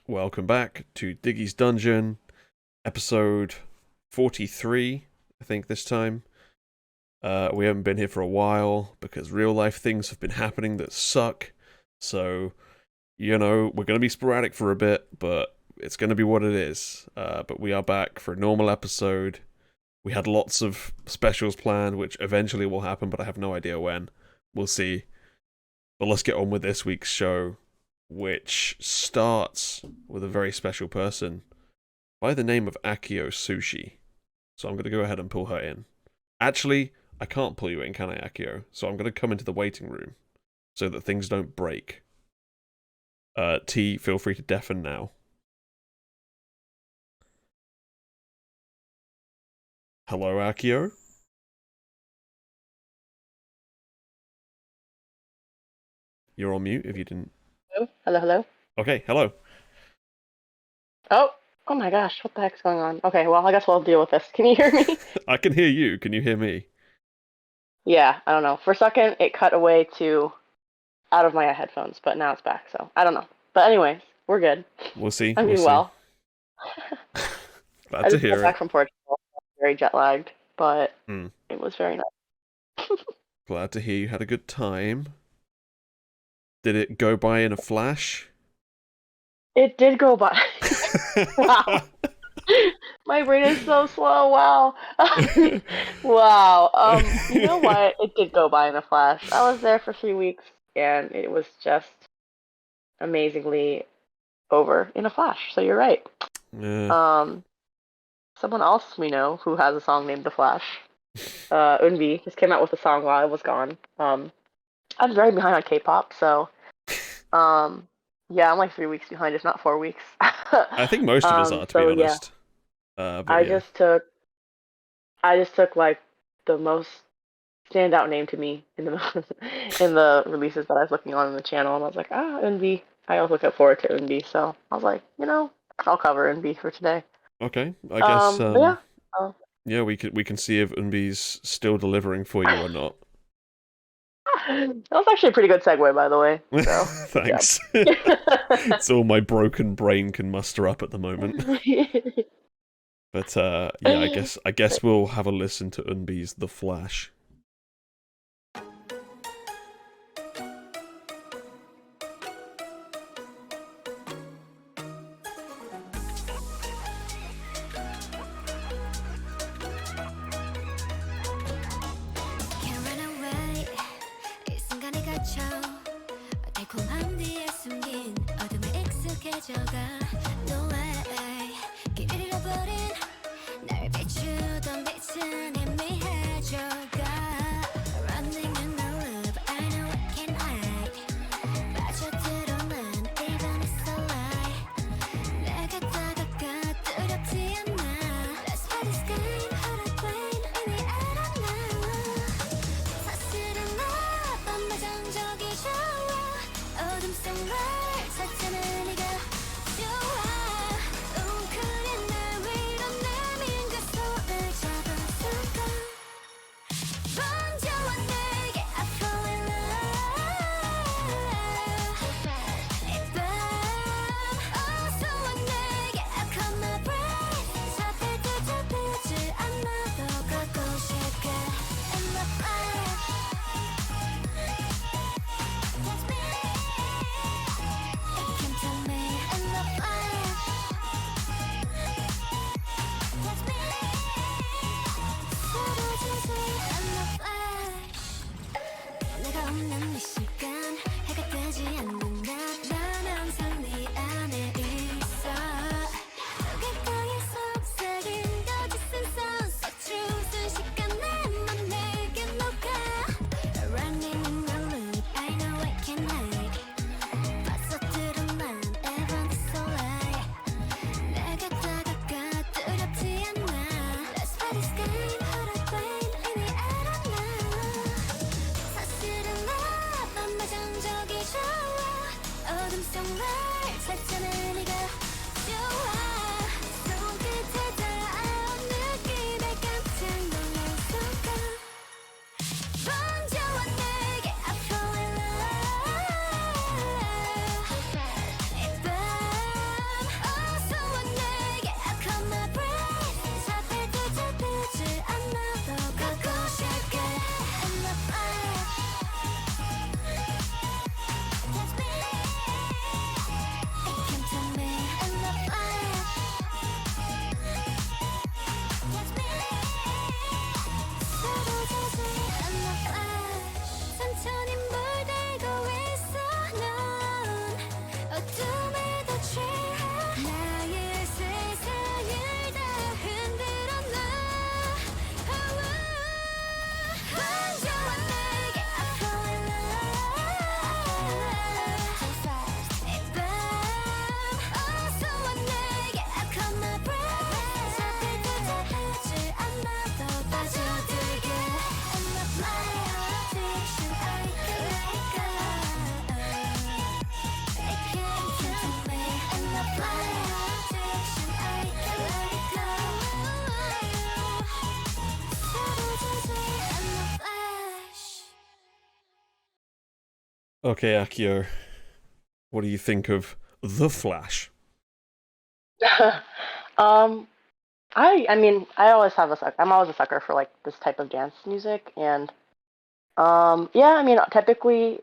welcome back to Diggy's Dungeon, episode 43, I think this time. We haven't been here for a while because real life things have been happening that suck, so, we're going to be sporadic for a bit, but it's going to be what it is. But we are back for a normal episode. We had lots of specials planned, which eventually will happen, but I have no idea when. We'll see. But let's get on with this week's show, which starts with a very special person by the name of AccioSushi. So I'm going to go ahead and pull her in. Actually, I can't pull you in, can I, Accio? So I'm going to come into the waiting room so that things don't break. T, feel free to deafen now. Hello, Accio? You're on mute if you didn't... Hello, hello. Okay, hello. Oh my gosh, what the heck's going on? Okay, well, I guess we'll deal with this. Can you hear me? I can hear you. Can you hear me? Yeah, I don't know. For a second, it cut away to out of my headphones, but now it's back, so I don't know. But anyways, we're good. We'll see. I'm doing well. Glad to hear got back from Portugal. Very jet lagged, but it was very nice. Glad to hear you had a good time. Did it go by in a flash? It did go by. Wow. My brain is so slow. Wow. Wow. You know what? It did go by in a flash. I was there for 3 weeks, and it was just amazingly over in a flash. So you're right. Yeah. Someone else we know who has a song named The Flash, Eunbi, just came out with a song while I was gone. I'm very behind on K-pop, so yeah, I'm like 3 weeks behind, if not 4 weeks. I think most of us are, to be honest. Yeah. I just took like the most standout name to me in the in the releases that I was looking on the channel, and I was like, Eunbi. I always look forward to Eunbi, so I was like, I'll cover Eunbi for today. Okay, I guess. Yeah. Yeah, we can see if Eunbi's still delivering for you or not. That was actually a pretty good segue, by the way. So, thanks. It's all my broken brain can muster up at the moment. But yeah, I guess we'll have a listen to Eunbi's The Flash. Okay, Akio, what do you think of The Flash? um, I mean, I always have a suck. I'm always a sucker for like this type of dance music, and yeah, I mean, typically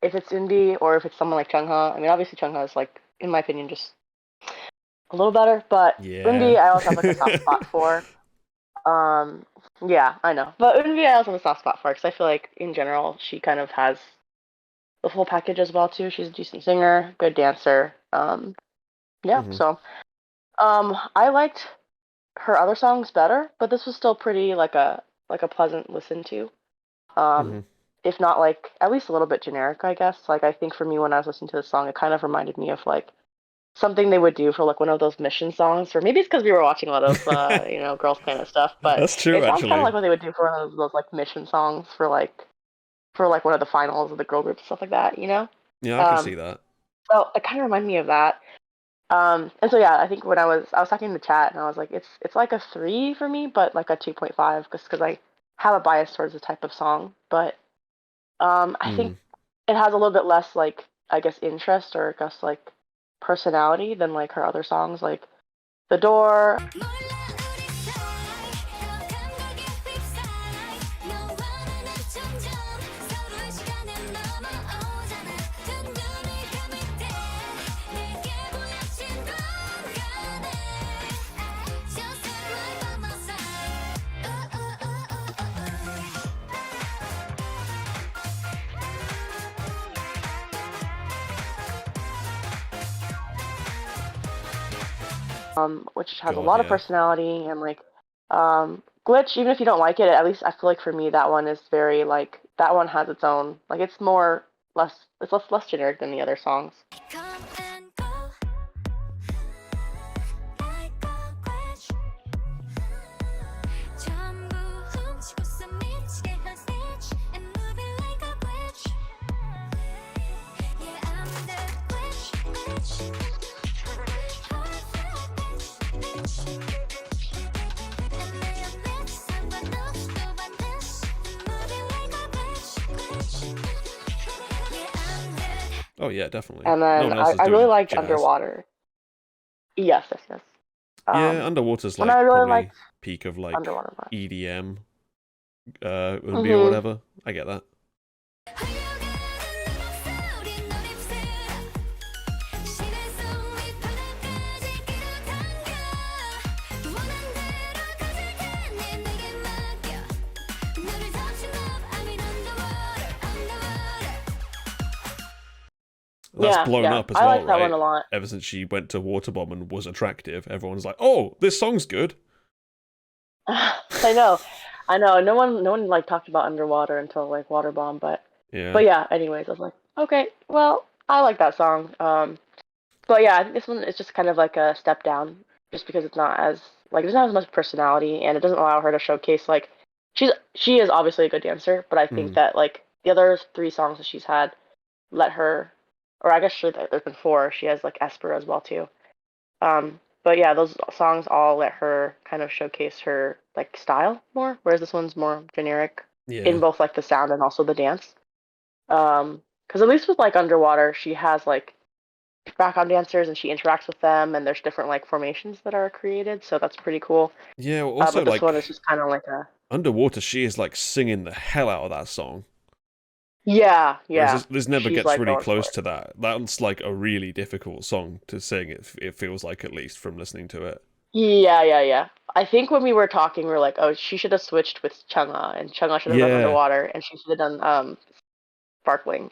if it's indie or if it's someone like Chungha, I mean, obviously Chungha is like, in my opinion, just a little better, but Yeah. Eunbi I also have like a soft spot for. Um, yeah, I know, but Eunbi I also have a soft spot for because I feel like in general she kind of has the full package as well too. She's a decent singer, good dancer. Yeah, hmm so I liked her other songs better, but this was still pretty like a pleasant listen to. Um, hmm if not like at least a little bit generic, I guess. Like I think for me when I was listening to this song, it kind of reminded me of like something they would do for like one of those mission songs, or maybe it's because we were watching a lot of Girls Planet stuff, but That's true, it sounds kind of actually. like what they would do for one of those like mission songs for like one of the finals of the girl group stuff like that, you know? Yeah, I can Um, see that. so it kind of reminded me of that. And so yeah, I think when I was talking in the chat and I was like, it's like a 3 for me, but like a 2.5 just because I have a bias towards the type of song. But I think Mm. it has a little bit less like I guess interest or I guess like personality than like her other songs like The Door. Which has a God, lot of yeah. personality and like Glitch, even if you don't like it, at least I feel like for me that one is very like that one has its own like it's more less generic than the other songs. Oh, yeah, definitely. And No then one else is I really doing liked jazz. Underwater. Yes, yes, yes. Yeah, Underwater's And I like really liked probably peak of like Underwater much. EDM, Eunbi or Mhm. whatever. I get that. That's Yeah, blown yeah. up as I well, like that one right? a lot. Ever since she went to Waterbomb and was attractive, everyone's like, "Oh, this song's good." I know. I know. No one like talked about Underwater until like Waterbomb, Yeah, but yeah, anyways, I was like, okay, well, I like that song. But yeah, I think this one is just kind of like a step down just because it's not as like it doesn't have as much personality and it doesn't allow her to showcase like she is obviously a good dancer, but I think mm. that like the other 3 songs that she's had let her or I guess there's been 4. She has like Esper as well too. But yeah, those songs all let her kind of showcase her like style more, whereas this one's more generic Yeah, in both like the sound and also the dance. Because at least with like Underwater, she has like background dancers and she interacts with them, and there's different like formations that are created, so that's pretty cool. yeah. Also, But this one like is just kind of like a Underwater, she is like singing the hell out of that song. yeah, Whereas yeah. this never She's gets like really going for close it. to that. That's like a really difficult song to sing. It feels like, at least from listening to it. Yeah, yeah, yeah. I think when we were talking, we were like, oh, she should have switched with Chungha, and Chungha should have done Yeah, Underwater, and she should have done Sparkling.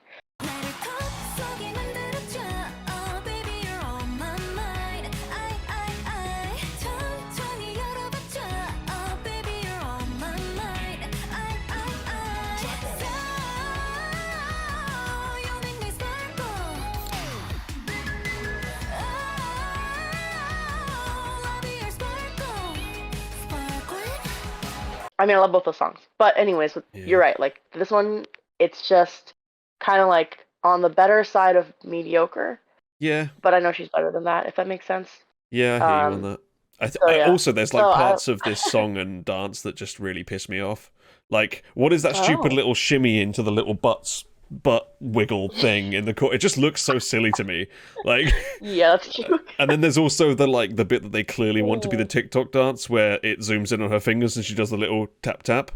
I mean, I love both those songs. But anyways, yeah, you're right. Like this one, it's just kind of like on the better side of mediocre. yeah, But I know she's better than that, if that makes sense. yeah. I hear you on Um. that. So I yeah. also, there's So like I. parts of this song and dance that just really piss me off. Like, what is that stupid Oh. little shimmy into the little butts butt wiggle thing in the court. It just looks so silly to me. Like, Yeah, that's true. and then there's also the bit that they clearly want to be the TikTok dance where it zooms in on her fingers and she does the little tap tap.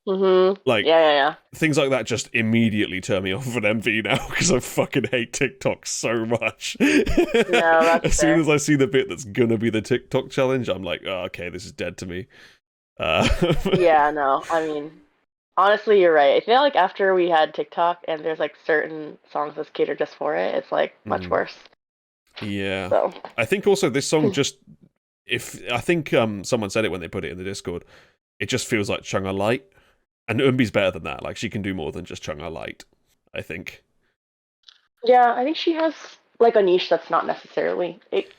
Like, Yeah. things like that just immediately turn me off of an MV now because I fucking hate TikTok so much. No, that's as soon as I see the bit that's gonna be the TikTok challenge, I'm like, oh, okay, this is dead to me. Yeah, no, I mean, honestly, you're right. I feel like after we had TikTok and there's like certain songs that's catered just for it, it's like much worse. Yeah. So I think also this song just, I think someone said it when they put it in the Discord, it just feels like Chungha Light. And Eunbi's better than that. Like, she can do more than just Chungha Light, I think. yeah, I think she has like a niche that's not necessarily it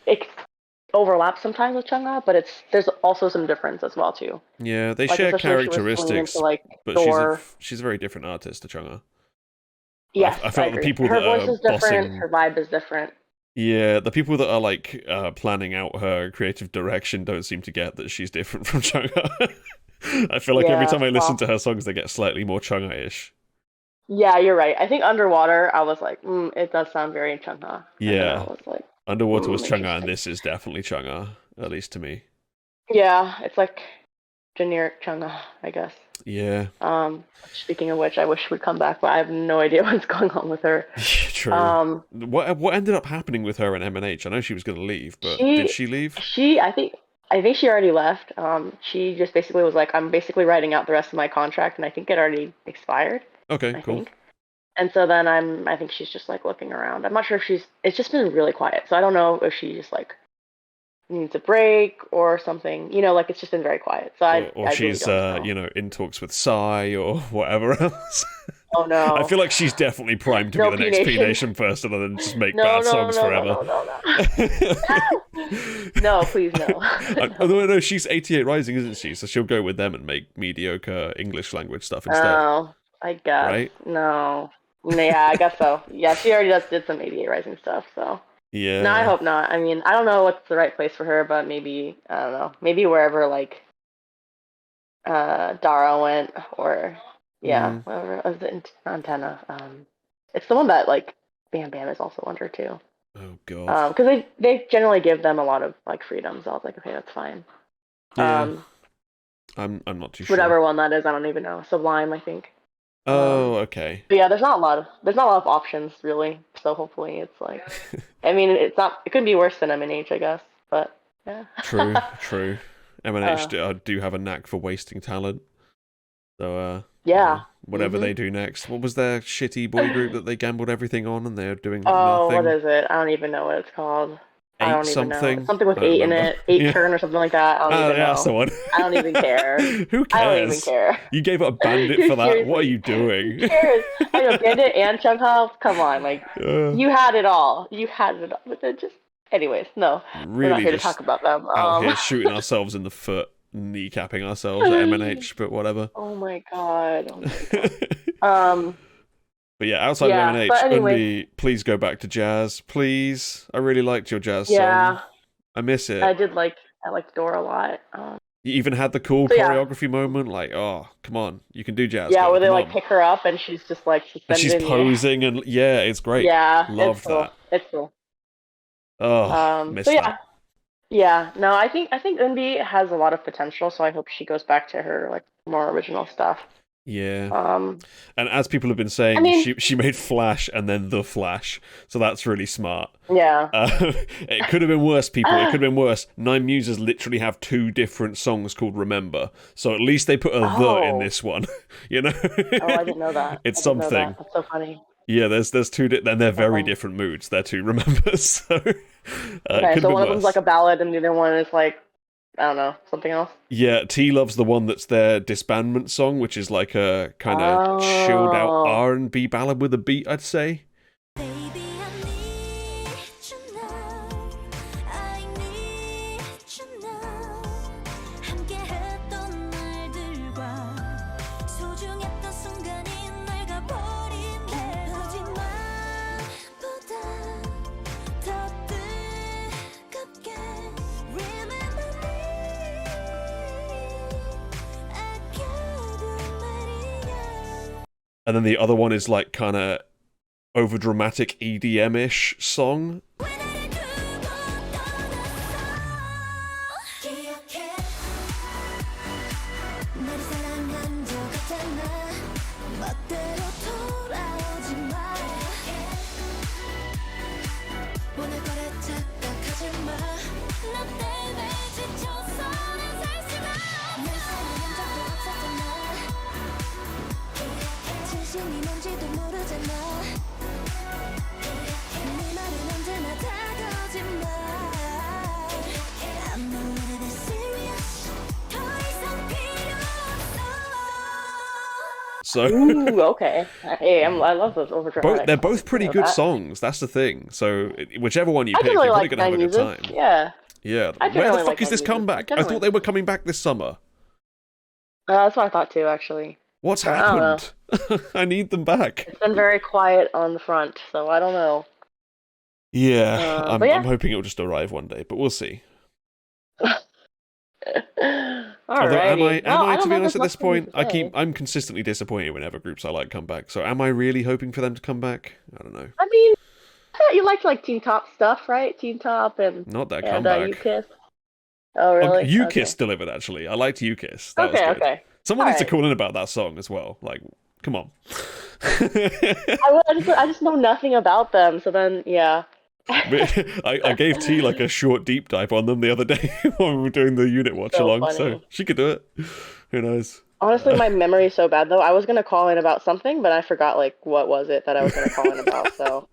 overlaps sometimes with Chungha, but there's also some difference as well too. Yeah, they like, share especially if she was swinging characteristics, into, like, but Thor. she's a very different artist to Chungha. Yes, I felt agree. the people her that voice are is different, bossing, her vibe is different. yeah, the people that are like planning out her creative direction don't seem to get that she's different from Chungha. I feel like every Yeah, time I listen well, to her songs, they get slightly more Chungha-ish. yeah, you're right. I think Underwater, I was like, it does sound very Chungha. And then I Yeah, was like, Underwater was Chungha, and interesting. this is definitely Chungha, at least to me. Yeah, it's like generic Chungha, I guess. Yeah. Speaking of which, I wish she'd come back, but I have no idea what's going on with her. True. What ended up happening with her in MNH? I know she was going to leave, but did she leave? I think she already left. She just basically was like, I'm basically writing out the rest of my contract, and I think it already expired. Okay, I cool. think. And so then I think she's just like looking around. I'm not sure if it's just been really quiet. So I don't know if she just like needs a break or something. Like it's just been very quiet. So Or I really she's, don't know. in talks with Psy or whatever else. Oh no. I feel like she's definitely primed to No be the next P P Nation. Nation person and then just make No, bad no, songs no, forever. no. No, please no. No, she's 88 Rising, isn't she? So she'll go with them and make mediocre English language stuff instead. Oh, I guess. Right? No. Yeah, I guess so. Yeah, she already did some 88 Rising stuff, so. Yeah. No, I hope not. I mean, I don't know what's the right place for her, but maybe, I don't know, maybe wherever, like, Dara went, or, yeah, whatever, was it Antenna? It's the one that, like, Bam Bam is also under, too. Oh, God. Because they generally give them a lot of, like, freedom, so I was like, okay, that's fine. Yeah. I'm not too sure. Whatever one that is, I don't even know. Sublime, I think. Oh, okay. But yeah, there's not a lot of options really. So hopefully it's like, I mean, it couldn't be worse than MNH, I guess. But yeah. True. MNH do have a knack for wasting talent. So yeah. Whatever they do next. What was their shitty boy group that they gambled everything on and they're doing nothing? What is it? I don't even know what it's called. I don't even know. Something with 8 in it. 8 turn or something like that. I don't even know. That's the one. I don't even care. Who cares? I don't even care. You gave up Bandit for that. What are you doing? Who cares? I know, Bandit and Chungha. Come on, like, you had it all. You had it all. But then just, anyways, no. Really we're not here to talk about them. Out here shooting ourselves in the foot, kneecapping ourselves at MNH, but whatever. Oh my god. But yeah, outside of MNH, Eunbi, please go back to jazz, please. I really liked your jazz song. I miss it. I liked Dora a lot. You even had the cool choreography moment, like, oh, come on, you can do jazz. Yeah, where they like pick her up and she's just like and she's posing and it's great. Yeah, love that. It's cool. Oh, miss that. Yeah, no, I think Eunbi has a lot of potential, so I hope she goes back to her like more original stuff. Yeah. And as people have been saying, she made Flash and then The Flash, so that's really smart. Yeah. It could have been worse, people. It could have been worse. Nine Muses literally have 2 different songs called Remember, so at least they put a the in this one. You know? Oh, I didn't know that. It's something. That's so funny. Yeah, there's 2, and they're very different moods. They're 2 Remembers. So, okay, so one of them's like a ballad, and the other one is like, I don't know, something else. Yeah, T loves the one that's their disbandment song, which is like a kind of chilled out R&B ballad with a beat, I'd say. and then the other one is like kind of over dramatic EDM-ish song. So ooh, okay. Hey, I love those overdramatic they're songs. both pretty good songs. That's the thing. So whichever one you I pick, generally you're probably like gonna have a good 90s. time. Yeah. Yeah. I Where the generally fuck like is this 90s. comeback? I thought they were coming back this summer. That's what I thought too, actually. What's But I don't know. happened? I need them back. It's been very quiet on the front, so I don't know. Yeah, But I'm yeah. hoping it'll just arrive one day, but we'll see. Although Alrighty. am Well, I I to don't be know if honest there's at this much for me to point, say. I'm consistently disappointed whenever groups I like come back. So am I really hoping for them to come back? I don't know. I mean, you liked like Teen Top stuff, right? Teen Top and Not that You comeback. Kiss. Oh, Oh, really? You Kiss Okay. delivered actually. I liked You Kiss. That was Okay. good. Okay. Someone All needs to right. call in about that song as well. Like, come on. I just know nothing about them. So then, yeah. I gave T like a short deep dive on them the other day when we were doing the unit watch So along, so funny. she could do it. Who knows? Honestly, my memory is so bad though. I was gonna call in about something, but I forgot like what was it that I was gonna call in about. So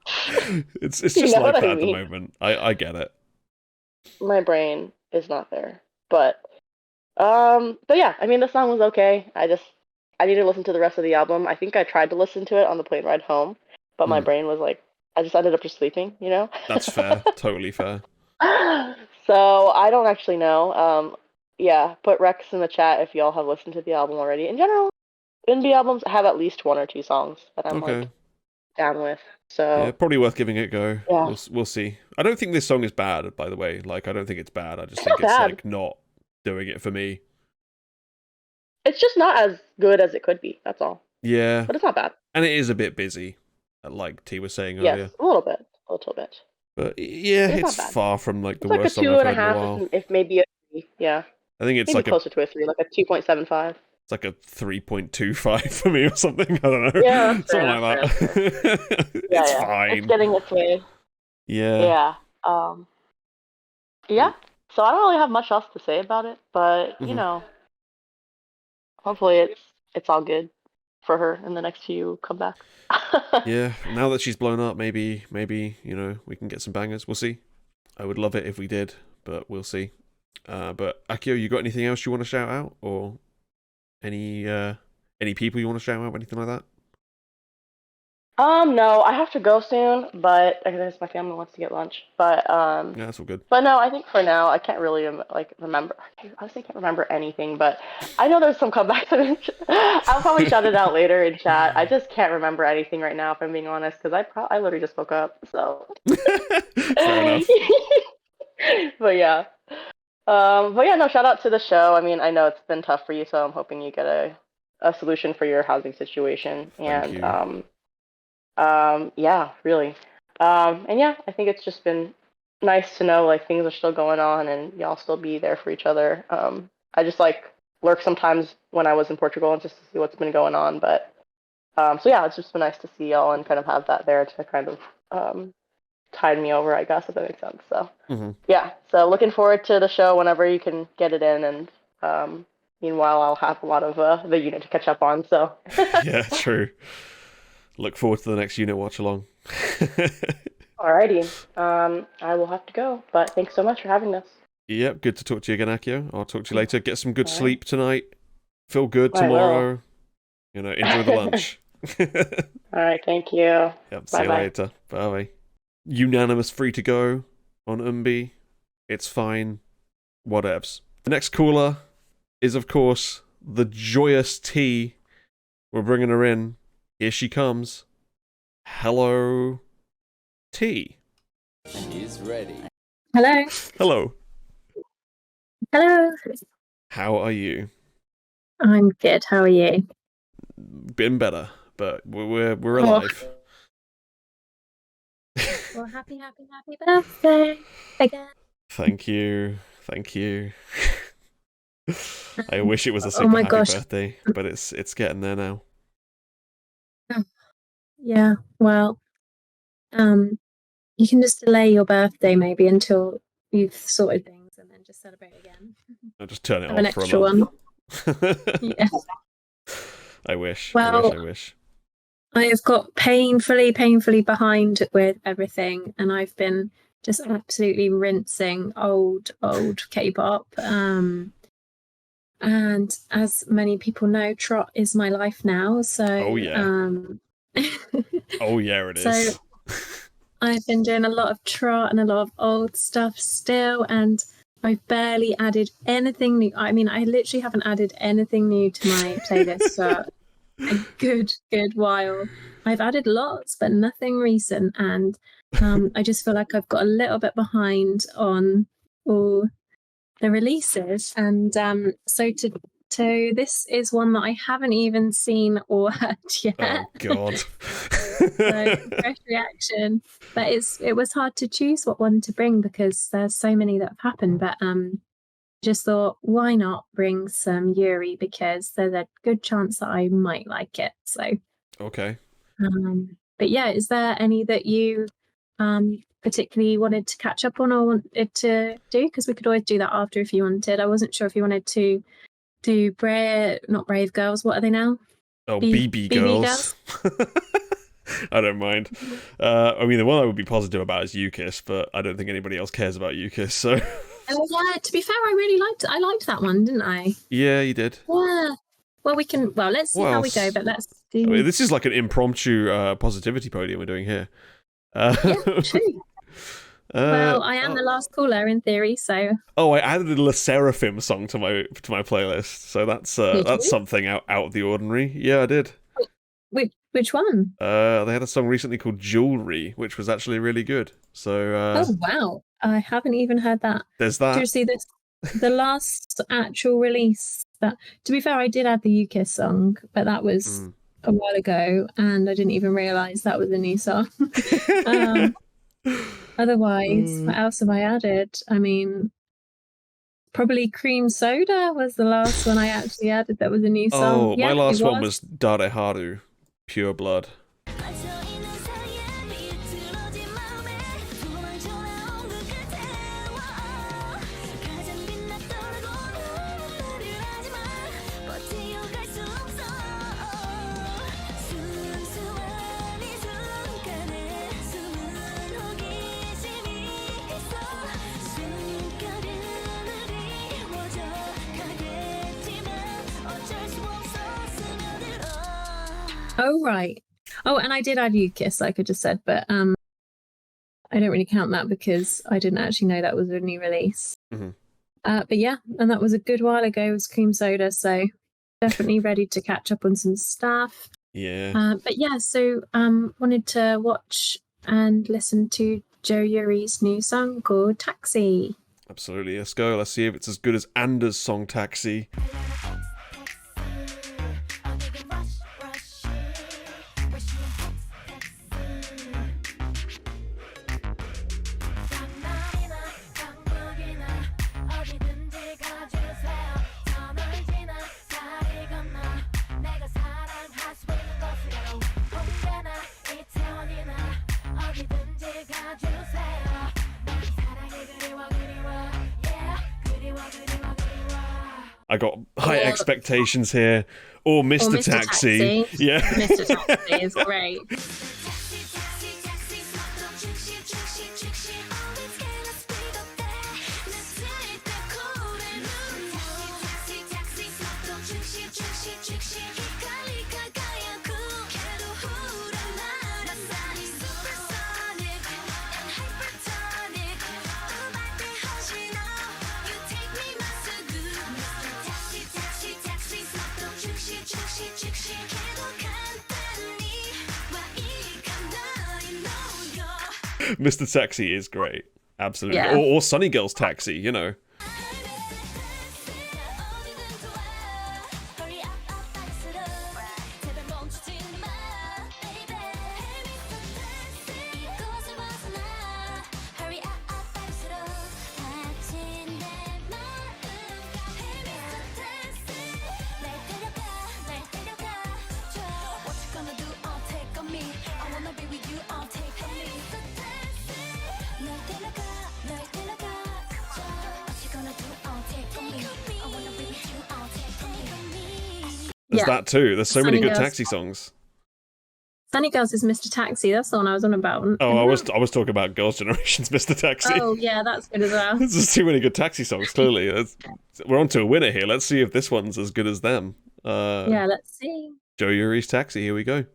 It's you just know like what I that at the mean. moment. I get it. My brain is not there. But yeah, I mean the song was okay. I need to listen to the rest of the album. I think I tried to listen to it on the plane ride home, but my Mm, brain was like I just ended up just sleeping, you know? that's fair. Totally fair. So I don't actually know. Yeah, put Rex in the chat if y'all have listened to the album already. In general, indie albums have at least one or two songs that I'm like Okay. down with. Yeah, So probably worth giving it a go. yeah, We'll see. I don't think this song is bad, by the way. Like, I don't think it's bad. I just it's think not it's bad. like not doing it for me. It's just not as good as it could be. That's all. Yeah, But it's not bad. and it is a bit busy, like T was saying Yes, earlier. a little bit. But yeah, But it's it's not bad. far from like the It's like a worst song two I've and a heard in a half, while. if maybe a three. Yeah, I think it's maybe like a closer to a three, like a 2.75. it's like a 3.25 for me or something. I don't know, Yeah, that's fair. something That's fair. like That's fair. that. Yeah, It's yeah. It's fine. getting its way. Yeah. Yeah. Yeah. So I don't really have much else to say about it, but Hmm. hopefully it's all good for her in the next few comebacks. Yeah. Now that she's blown up, maybe we can get some bangers. We'll see. I would love it if we did, but we'll see. But Akio, you got anything else you want to shout out, or any people you want to shout out, anything like that? No, I have to go soon, but I guess my family wants to get lunch. Yeah, that's all good. But no, I think for now I can't really like remember. I honestly can't remember anything, but I know there's some comebacks. I'll probably shout it out later in chat. I just can't remember anything right now, if I'm being honest, because I literally just woke up. So, Fair enough. but yeah, no, shout out to the show. I mean, I know it's been tough for you, so I'm hoping you get a solution for your housing situation. Thank And you. yeah, really. And yeah, I think it's just been nice to know like things are still going on and y'all still be there for each other. I just like lurk sometimes when I was in Portugal and just to see what's been going on. But so yeah, it's just been nice to see y'all and kind of have that there to kind of tide me over, I guess, if that makes sense. So Hmm. yeah, so looking forward to the show whenever you can get it in, and meanwhile I'll have a lot of the unit to catch up on. So Yeah, true. Look forward to the next unit watch along. alrighty, I will have to go, but thanks so much for having this. Yep, good to talk to you again, Akio. I'll talk to you later. Get some good All right, sleep tonight. Feel good I will. tomorrow. Enjoy the lunch. All right, thank you. Yep, see Bye you bye. later. Bye. Unanimous free to go on Eunbi. It's fine. Whatevs. The next caller is, of course, the joyous T. We're bringing her in. Here she comes. Hello, T. He's ready. Hello. Hello. Hello. How are you? I'm good. How are you? Been better. but we're alive. Well, happy birthday again. Thank you. I wish it was a Oh super my happy gosh. birthday, but it's getting there now. Yeah, well, you can just delay your birthday maybe until you've sorted things and then just celebrate again. I'll just turn it Have an off for a extra month. Yeah. I wish. Well, I wish. I have got painfully behind with everything, and I've been just absolutely rinsing old K-pop. And as many people know, trot is my life now. So, Oh yeah. Oh yeah, it is. So I've been doing a lot of trot and a lot of old stuff still, and I've barely added anything new. I mean, I literally haven't added anything new to my playlist for a good while. I've added lots, but nothing recent, and I just feel like I've got a little bit behind on all the releases, and so this is one that I haven't even seen or heard yet. Oh God. So fresh reaction, but it was hard to choose what one to bring because there's so many that have happened. But just thought, why not bring some Yuri, because there's a good chance that I might like it. So okay. But yeah, is there any that you particularly wanted to catch up on or wanted to do? Because we could always do that after if you wanted. I wasn't sure if you wanted to do not Brave Girls. What are they now? Oh, BB girls. I don't mind. I mean, the one I would be positive about is UKISS, but I don't think anybody else cares about UKISS. So. Oh yeah, to be fair, I really liked it. I liked that one, didn't I? Yeah, you did. Yeah. Well, we can. Well, let's see how we go. But let's do. I mean, this is like an impromptu positivity podium we're doing here. Yeah, true. Well, I am the last caller in theory, so. Oh, I added a Sserafim song to my playlist, so that's something out of the ordinary. Yeah, I did. Which one? They had a song recently called Jewelry, which was actually really good. So. Oh wow! I haven't even heard that. There's that. Did you see this? The last actual release. That, to be fair, I did add the UKISS song, but that was a while ago, and I didn't even realise that was a new song. Otherwise, what else have I added? I mean, probably Cream Soda was the last one I actually added that was a new song. Oh, my last one was Dare Haru, Pure Blood. Oh, right. Oh, and I did add UKISS, like I just said, but I don't really count that because I didn't actually know that was a new release. Mm-hmm. But yeah, and that was a good while ago. It was Cream Soda, so definitely ready to catch up on some stuff. Yeah. But yeah, so wanted to watch and listen to Joe Yuri's new song called Taxi. Absolutely. Let's go. Let's see if it's as good as Anders' song Taxi. I got high expectations here. Or Mr. Taxi. Yeah. Mr. Taxi is great. Mr. Taxi is great. Absolutely. Yeah. Or Sunny Girl's Taxi, you know. There's that too. There's so many good taxi songs. Sunny Girls is Mr. Taxi. That's the one I was on about. Oh, I was talking about Girls' Generation's Mr. Taxi. Oh, yeah, that's good as well. There's just too many good taxi songs, clearly. We're on to a winner here. Let's see if this one's as good as them. Yeah, let's see. Joe Yuri's Taxi, here we go.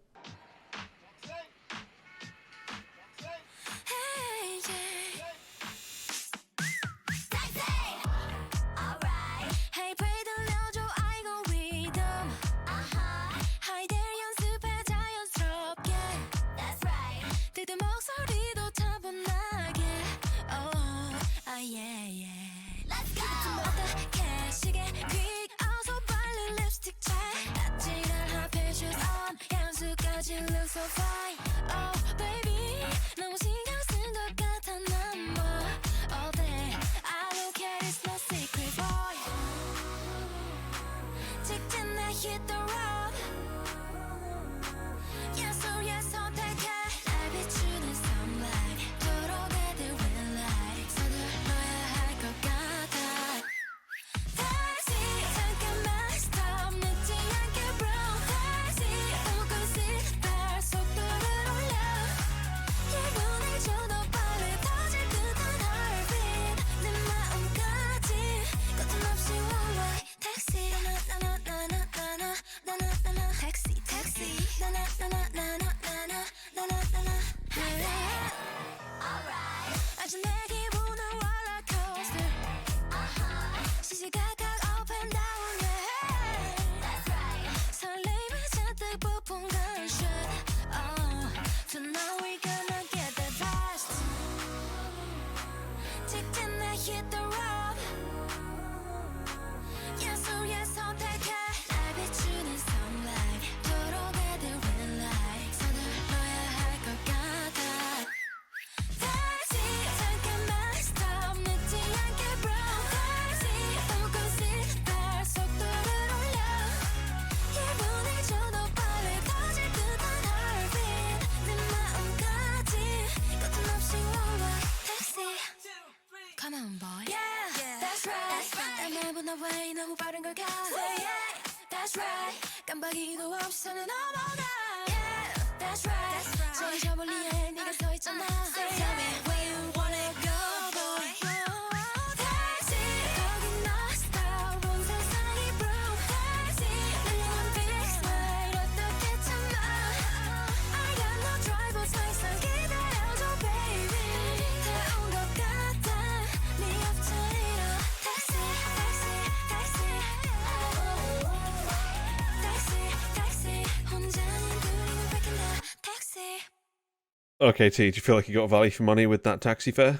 Okay, T, do you feel like you got value for money with that taxi fare?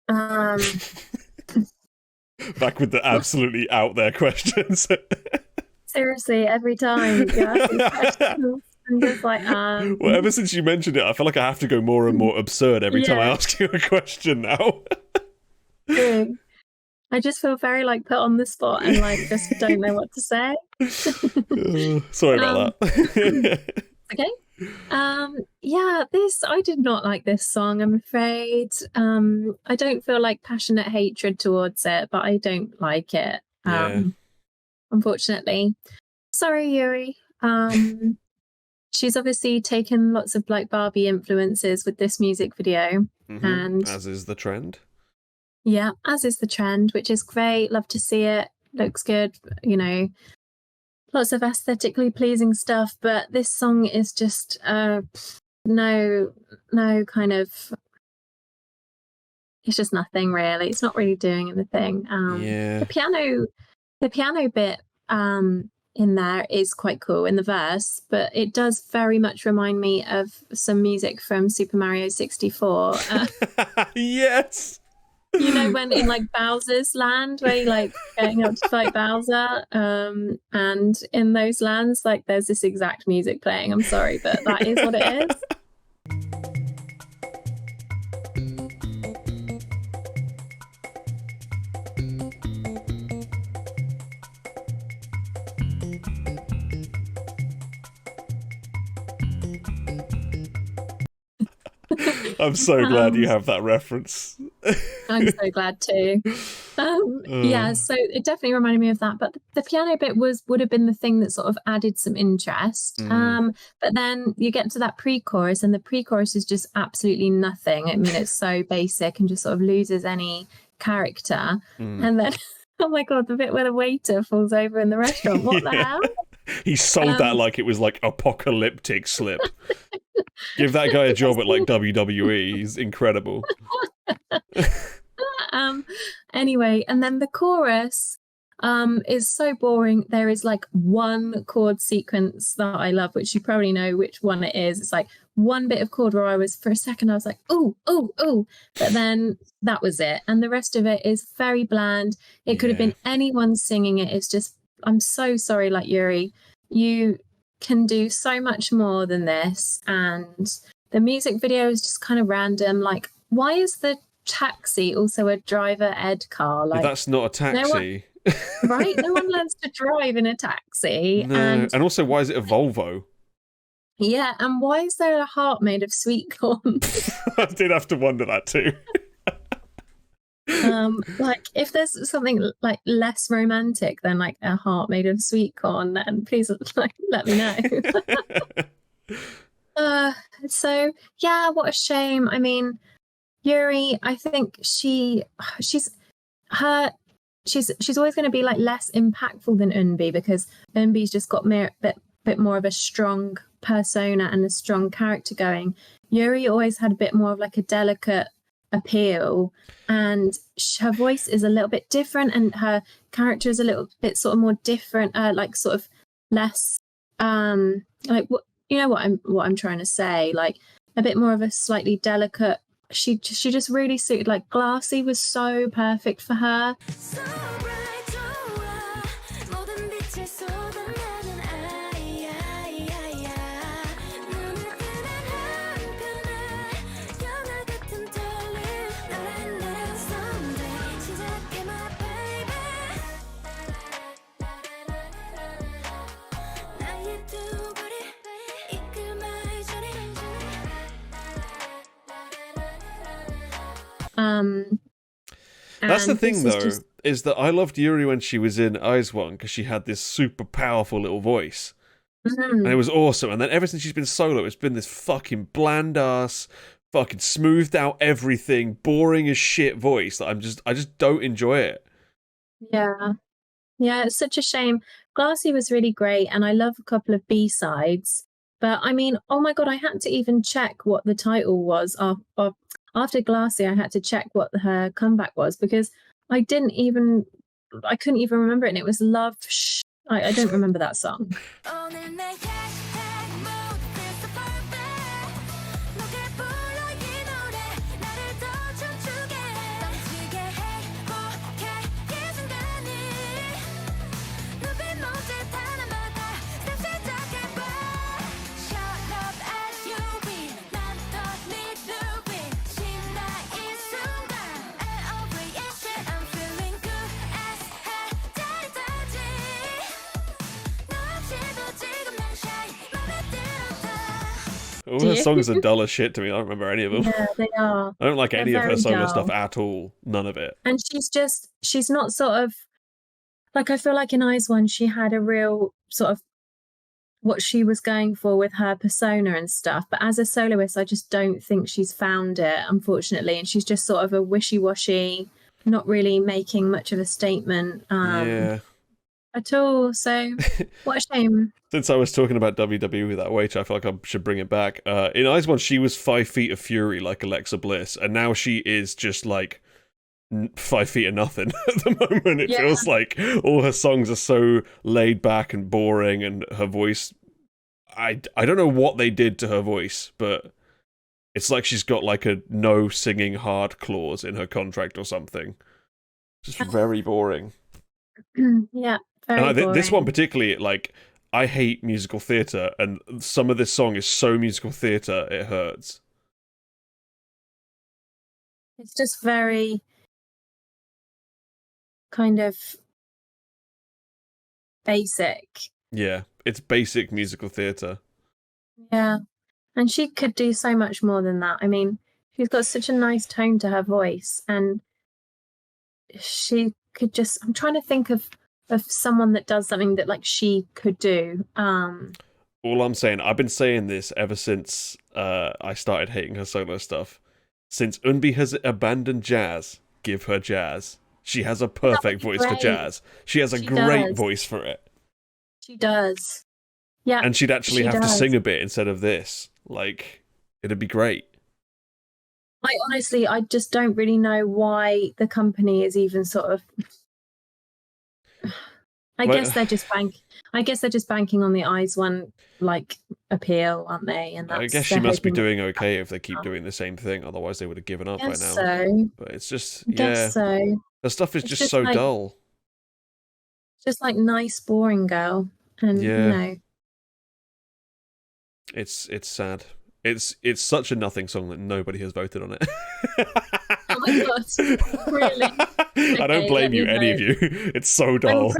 Back with the absolutely out there questions. Seriously, every time you ask these questions, I'm just like, Well, ever since you mentioned it, I feel like I have to go more and more absurd every time I ask you a question now. I just feel very like put on the spot and like just don't know what to say. Sorry about that. Okay. This I did not like this song, I'm afraid. I don't feel like passionate hatred towards it, but I don't like it. Unfortunately. Sorry, Yuri. She's obviously taken lots of like Barbie influences with this music video. And as is the trend. Yeah, as is the trend, which is great. Love to see it. Looks good, you know. Lots of aesthetically pleasing stuff, but this song is just no kind of, it's just nothing really. It's not really doing anything. The piano bit in there is quite cool in the verse, but it does very much remind me of some music from Super Mario 64. Yes. You know, when in like Bowser's land, where you're like going up to fight Bowser, and in those lands, like there's this exact music playing. I'm sorry, but that is what it is. I'm so glad you have that reference. I'm so glad too. Yeah, so it definitely reminded me of that. But the piano bit would have been the thing that sort of added some interest. But then you get to that pre-chorus, and the pre-chorus is just absolutely nothing. I mean, it's so basic and just sort of loses any character. And then, oh my god, the bit where the waiter falls over in the restaurant. What the hell? He sold that like it was like apocalyptic slip. Give that guy a job at like WWE. He's incredible. Anyway, and then the chorus is so boring. There is like one chord sequence that I love, which you probably know which one it is. It's like one bit of chord where for a second I was like, oh, oh, oh, but then that was it. And the rest of it is very bland. It could have been anyone singing it. It's just, I'm so sorry, like Yuri, you can do so much more than this. And the music video is just kind of random. Like, why is the taxi also a driver ed car? Like, that's not a taxi. Right? No one learns to drive in a taxi. No. And also, why is it a Volvo? Yeah, and why is there a heart made of sweet corn? I did have to wonder that too. Like, if there's something like less romantic than like a heart made of sweet corn, then please like let me know. So yeah, what a shame. I mean, Yuri, I think she's always going to be like less impactful than Eunbi, because Eunbi's just got a bit more of a strong persona and a strong character going. Yuri always had a bit more of like a delicate appeal, and her voice is a little bit different, and her character is a little bit sort of more different, like sort of less like what I'm trying to say, like a bit more of a slightly delicate. She just really suited. Like Glassy was so perfect for her. That's the thing, though, is that I loved Yuri when she was in Eyes One because she had this super powerful little voice. And it was awesome. And then ever since she's been solo, it's been this fucking bland ass, fucking smoothed out everything, boring as shit voice that I just don't enjoy it. Yeah. Yeah, it's such a shame. Glassy was really great, and I love a couple of B-sides. But I mean, oh my god, I had to even check what the title was after Glassy. I had to check what her comeback was, because I couldn't even remember it, and it was Love. I don't remember that song. All her songs are dull as shit to me. I don't remember any of them. Yeah, they are. I don't like any of her solo dull stuff at all. None of it. And she's not sort of like, I feel like in Eyes One she had a real sort of what she was going for with her persona and stuff. But as a soloist, I just don't think she's found it, unfortunately. And she's just sort of a wishy-washy, not really making much of a statement at all. So what a shame. Since I was talking about WWE with that waiter, I feel like I should bring it back. In Eyes One, she was 5 feet of fury like Alexa Bliss, and now she is just like 5 feet of nothing at the moment. It feels like all her songs are so laid back and boring, and her voice, I don't know what they did to her voice, but it's like she's got like a no singing hard clause in her contract or something. Just very boring. Yeah, very boring. This one particularly, like, I hate musical theatre, and some of this song is so musical theatre, it hurts. It's just very kind of basic. Yeah, it's basic musical theatre. Yeah, and she could do so much more than that. I mean, She's got such a nice tone to her voice, and she could just. I'm trying to think of someone that does something that like she could do. All I'm saying, I've been saying this ever since I started hating her solo stuff. Since Eunbi has abandoned jazz, give her jazz. She has a perfect voice for jazz. She has a great voice for it. She does. Yeah. And she'd actually have to sing a bit instead of this. Like, it'd be great. I just don't really know why the company is even sort of. I guess they're just banking on the IZ*ONE like appeal, aren't they? And I guess she must be doing okay if they keep doing the same thing. Otherwise, they would have given up by now. So. But it's just, yeah. So. Her stuff is just so dull. Just like nice, boring girl, and you know. It's sad. It's such a nothing song that nobody has voted on it. Oh my god! Really? I don't blame you, any of you. It's so dull.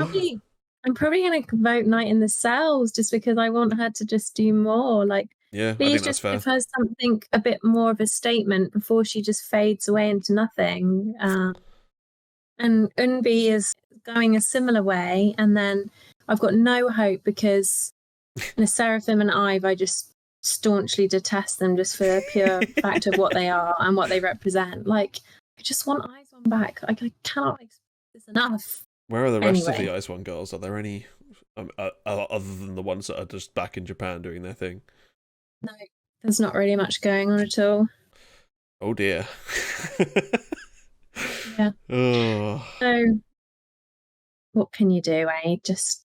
I'm probably gonna vote Night in the Cells just because I want her to just do more. Like, yeah, please just give her something a bit more of a statement before she just fades away into nothing. And Eunbi is going a similar way, and then I've got no hope because Sserafim and I just staunchly detest them just for the pure fact of what they are and what they represent. Like, I just want IZ*ONE back. Like, I cannot expect this enough. Where are the rest of the IZ*ONE girls? Are there any other than the ones that are just back in Japan doing their thing? No, there's not really much going on at all. Oh dear. Yeah. Oh. So, what can you do, eh? Just.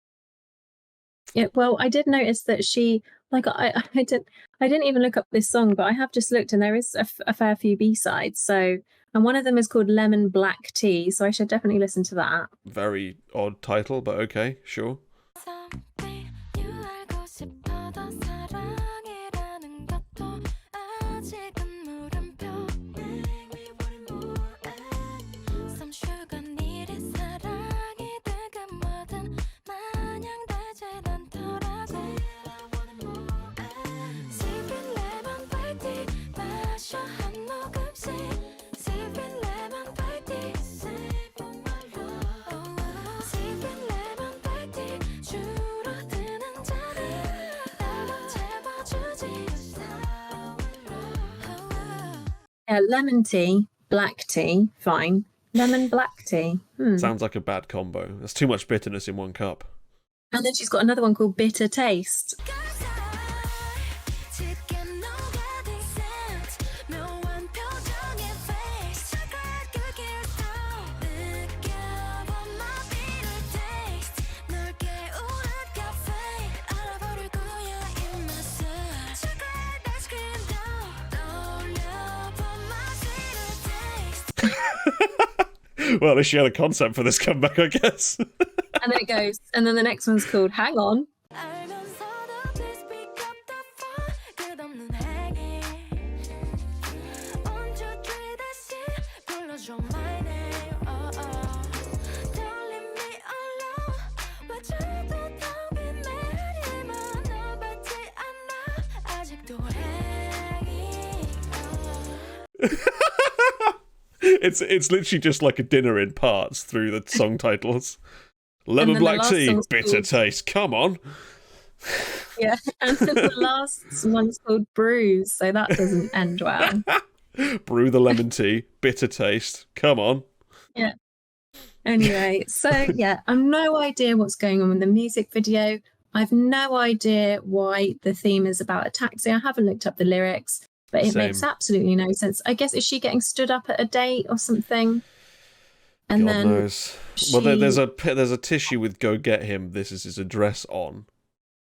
Yeah, well, I did notice that she, like, I didn't even look up this song, but I have just looked, and there is a fair few B-sides. So, and one of them is called Lemon Black Tea, so I should definitely listen to that. Very odd title, but okay, sure. Yeah, lemon tea, black tea, fine. Lemon black tea. Sounds like a bad combo. There's too much bitterness in one cup. And then she's got another one called Bitter Taste. Well, at least she had a concept for this comeback, I guess. And then it goes, and then the next one's called Hang On. It's literally just like a dinner in parts through the song titles. Lemon black tea, bitter taste. Come on. Yeah, and then the last one's called Bruise, so that doesn't end well. Brew the lemon tea, bitter taste. Come on. Yeah. Anyway, so yeah, I've no idea what's going on with the music video. I've no idea why the theme is about a taxi. I haven't looked up the lyrics. But it makes absolutely no sense. I guess, is she getting stood up at a date or something? And God knows. Well, there's a tissue with "Go get him. This is his address" on.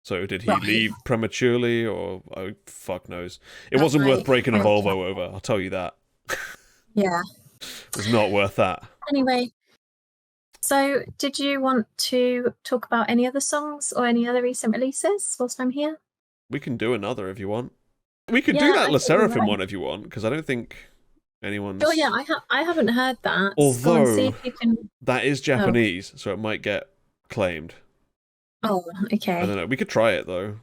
So did he leave prematurely, or fuck knows? It wasn't worth breaking a Volvo over. I'll tell you that. Yeah, it was not worth that. Anyway, so did you want to talk about any other songs or any other recent releases whilst I'm here? We can do another if you want. We could do that Sserafim one if you want, because I don't think anyone's... Oh yeah, I haven't heard that. Although, see if you can... that is Japanese, so it might get claimed. Oh, okay. I don't know. We could try it, though.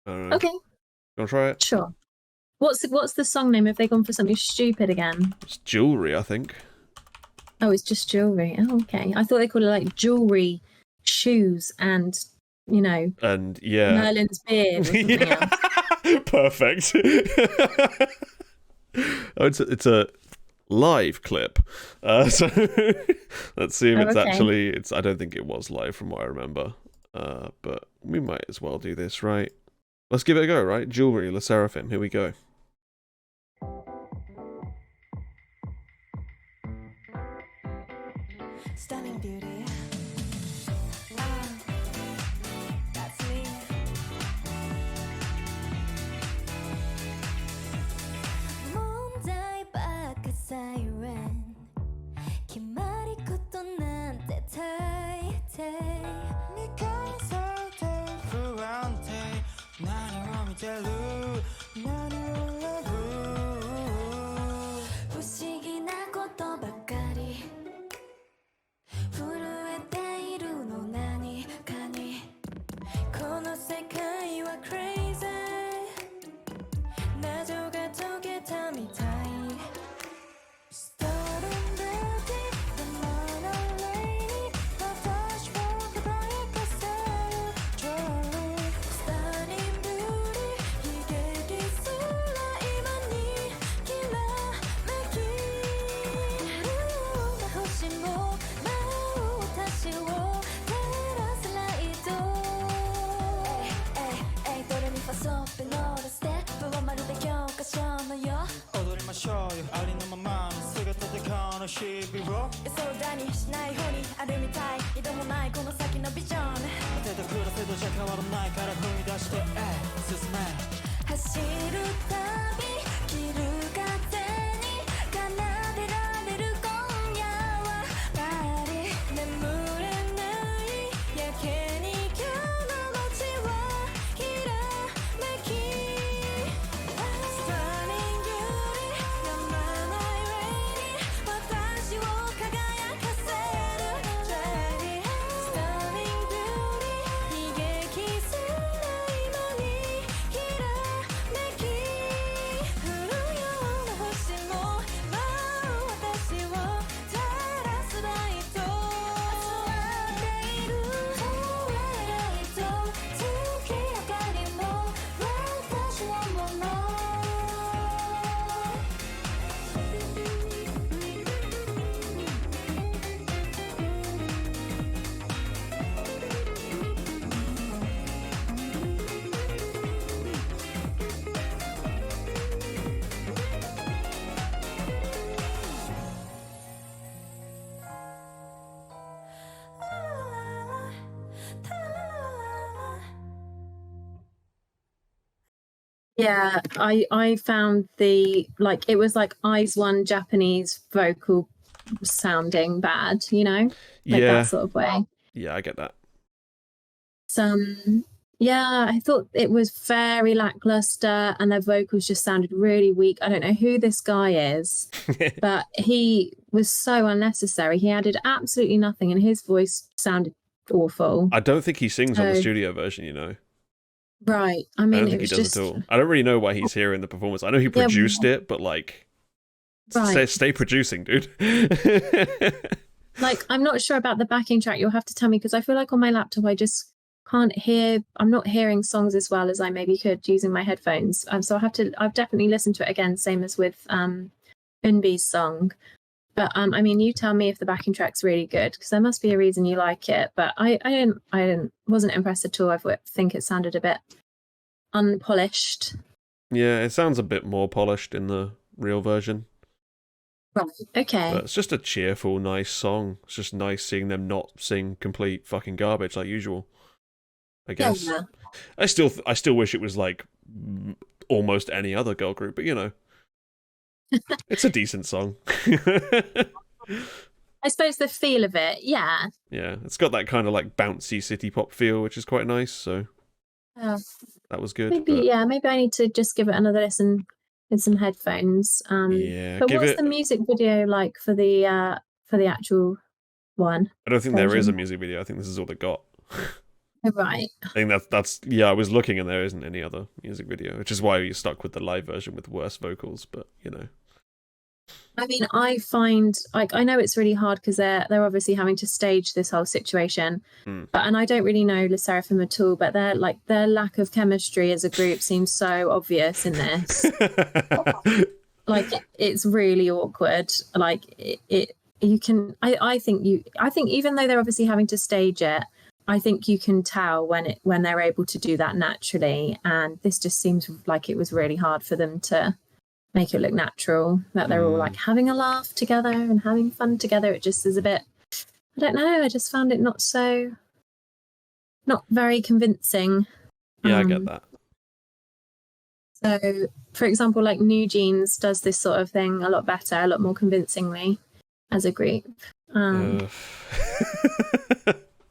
I don't know. Okay. You want to try it? Sure. What's the song name? Have they gone for something stupid again? It's Jewelry, I think. Oh, it's just jewelry. Oh, okay. I thought they called it like jewelry, shoes, and And yeah, Merlin's beard or something else. Perfect. Oh, it's a live clip. So let's see if it's okay. actually. I don't think it was live from what I remember. But we might as well do this, right? Let's give it a go, right? Jewelry, Le Sserafim. Here we go. Stunning beauty. That's me. 문자의 바깥 siren. 기말이 것도 난데 타이타이. 네가 살때 불안해. 나는 맘이 젤루. 나는 러브. 부식이 나고 또 바까리. 震えているの何かにこの世界は crazy 謎が解けたみたい Starting beauty 止まらない私を輝かせる Jewelry Starting beauty 悲劇すら今にきらめき星も私を照らすライトドレミファソフェのステップはまるで教科書のよ踊りましょうよありのままの姿でこの日々を予想だにしない方に歩みたい移動もないこの先のビジョン当てた暮らせどじゃ変わらないから踏み出して進め走るたび切る風に奏でられる今夜はパリ眠れないやけに今日の街はきらめき Stunning beauty やまない rainy 私を輝かせる Ready Stunning beauty 悲劇すら今にきらめき降るような星も舞う私を照らすライト集まっているライト月明かりも私のもの Yeah, I found it was like Eyes One Japanese vocal sounding bad, like Yeah, that sort of way. yeah, I get that. Yeah, I thought it was very lackluster and their vocals just sounded really weak. I don't know who this guy is, but he was so unnecessary. He added absolutely nothing and his voice sounded awful. I don't think he sings on the studio version, Right. I I mean, don't it think he was does just at all. I don't really know why he's here in the performance. I know he produced it, but like, Right. stay producing, dude. like, I'm not sure about the backing track. You'll have to tell me because I feel like on my laptop I just can't hear. I'm not hearing songs as well as I maybe could using my headphones. So I've definitely listened to it again, same as with Eunbi's song. But I mean, you tell me if the backing track's really good because there must be a reason you like it. But I wasn't impressed at all. I think it sounded a bit unpolished. Yeah, it sounds a bit more polished in the real version. Right. Okay. But it's just a cheerful, nice song. It's just nice seeing them not sing complete fucking garbage like usual. I guess. Yeah. I still wish it was like almost any other girl group, but it's a decent song. I suppose the feel of it, yeah. Yeah, it's got that kind of like bouncy city pop feel, which is quite nice. So that was good. Maybe I need to just give it another listen with some headphones. Yeah, but what's the music video like for the actual one? I don't think there is a music video. I think this is all they got. Right. I think that's I was looking and there isn't any other music video, which is why you stuck with the live version with worse vocals. But I mean, I find like I know it's really hard because they're obviously having to stage this whole situation, and I don't really know Sserafim at all, but their lack of chemistry as a group seems so obvious in this. Like it's really awkward. Like you can. I think even though they're obviously having to stage it, I think you can tell when they're able to do that naturally, and this just seems like it was really hard for them to make it look natural, that they're all like having a laugh together and having fun together. It just is a bit, I don't know, I just found it not very convincing. Yeah, I get that. So, for example, like New Jeans does this sort of thing a lot better, a lot more convincingly as a group.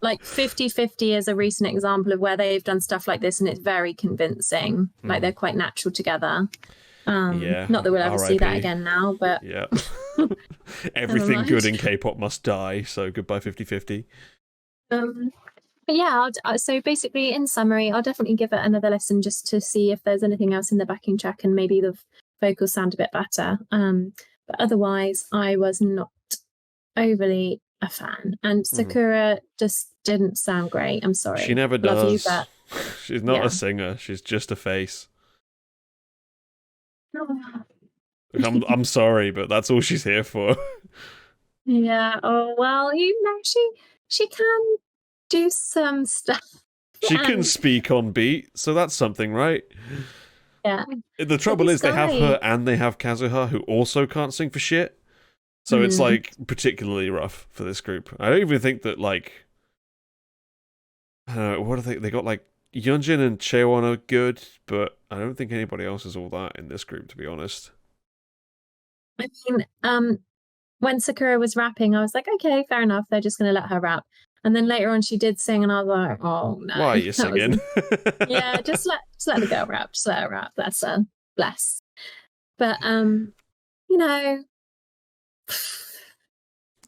Like 50/50 is a recent example of where they've done stuff like this and it's very convincing. Like they're quite natural together. Not that we'll ever see that again now, but yeah. Everything good in K-pop must die, so goodbye 50/50. But yeah, so basically in summary, I'll definitely give it another listen just to see if there's anything else in the backing track and maybe the vocals sound a bit better. But otherwise I was not overly a fan, and Sakura just didn't sound great. I'm sorry, she never does. Love you, but she's not a singer, she's just a face. I'm sorry, but that's all she's here for. Yeah. Oh well, she can do some stuff. She can speak on beat, so that's something, right? Yeah. The trouble is, they have her and they have Kazuha, who also can't sing for shit. So it's like particularly rough for this group. I don't even think that like, I don't know, what do they got like Yeonjin and Chaewon are good, but I don't think anybody else is all that in this group, to be honest. I mean, when Sakura was rapping, I was like, okay, fair enough. They're just going to let her rap. And then later on, she did sing, and I was like, oh no. Why are you singing? Yeah, just let the girl rap. Just let her rap. That's her. Bless. But you know,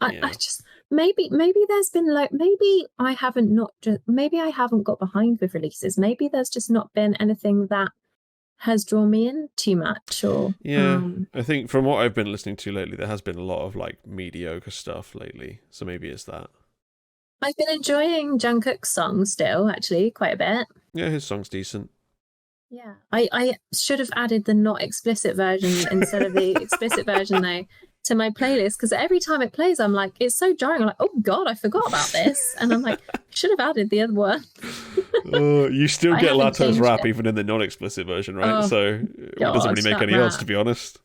I just maybe there's been like maybe I haven't got behind with releases. Maybe there's just not been anything that has drawn me in too much. Or I think from what I've been listening to lately, there has been a lot of like mediocre stuff lately. So maybe it's that. I've been enjoying Jungkook's songs still, actually, quite a bit. Yeah, his song's decent. Yeah, I should have added the not explicit version instead of the explicit version though to my playlist, because every time it plays I'm like, it's so jarring. I'm like, oh god, I forgot about this, and I'm like, should have added the other one. You still get Lato's rap it. even in the non-explicit version, right? So it doesn't really make any odds, to be honest.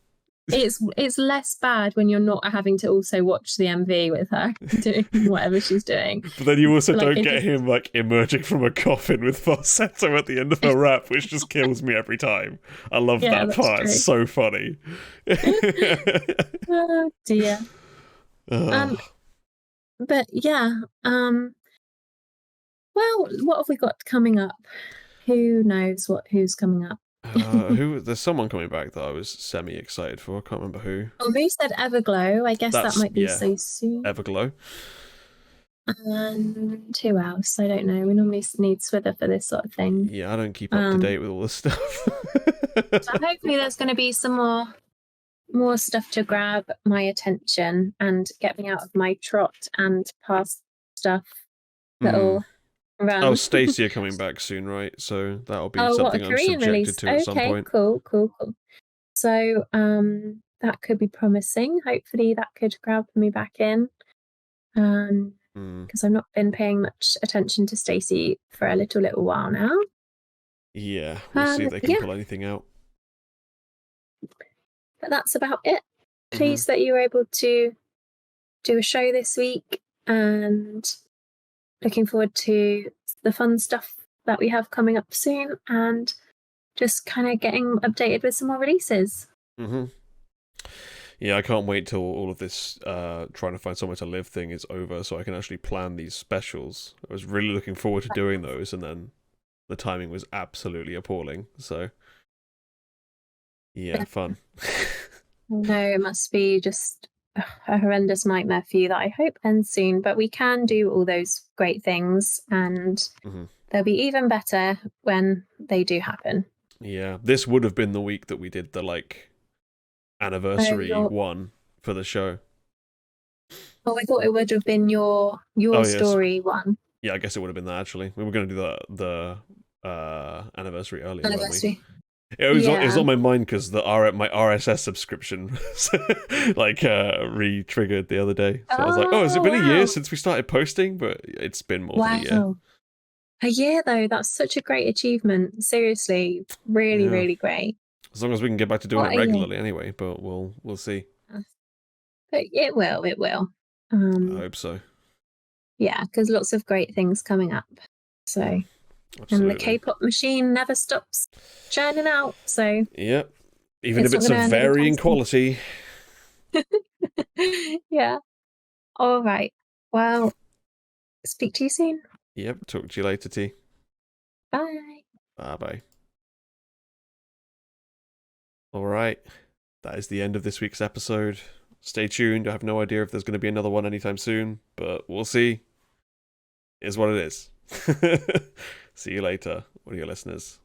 It's less bad when you're not having to also watch the MV with her doing whatever she's doing. But then you also don't get him like emerging from a coffin with falsetto at the end of her rap, which just kills me every time. I love that part. True. It's so funny. Oh dear. But yeah. Well, what have we got coming up? Who knows who's coming up? There's someone coming back that I was semi-excited for. I can't remember who. Oh, who said Everglow? I guess that might be so soon. Everglow. And who else? I don't know. We normally need Swither for this sort of thing. Yeah, I don't keep up to date with all this stuff. So hopefully there's going to be some more stuff to grab my attention and get me out of my trot and past stuff that'll run. Oh, Stacey are coming back soon, right? So that'll be something I'm subjected release. to at some point. Cool. So that could be promising. Hopefully that could grab me back in. Because I've not been paying much attention to Stacey for a little while now. Yeah, we'll see if they can pull anything out. But that's about it. Pleased that you were able to do a show this week, and looking forward to the fun stuff that we have coming up soon, and just kind of getting updated with some more releases. Yeah, I can't wait till all of this trying to find somewhere to live thing is over so I can actually plan these specials. I was really looking forward to doing those, and then the timing was absolutely appalling. So, yeah, fun. No, it must be just a horrendous nightmare for you that I hope ends soon. But we can do all those great things, and they'll be even better when they do happen. Yeah, this would have been the week that we did the like anniversary one for the show. Oh, I thought it would have been your story one. Yeah, I guess it would have been that actually. We were going to do the anniversary earlier, weren't we? It was on my mind because my RSS subscription like re-triggered the other day. So I was like, oh, has it been a year since we started posting? But it's been more than a year. A year though, that's such a great achievement. Seriously, really, really great. As long as we can get back to doing it regularly, anyway. But we'll see. But it will. I hope so. Yeah, because lots of great things coming up. So, absolutely. And the K-pop machine never stops churning out. So yep, even if it's of varying quality. Yeah. All right. Well, speak to you soon. Yep. Talk to you later, T. Bye. Bye. All right. That is the end of this week's episode. Stay tuned. I have no idea if there's going to be another one anytime soon, but we'll see. It is what it is. See you later, audio listeners.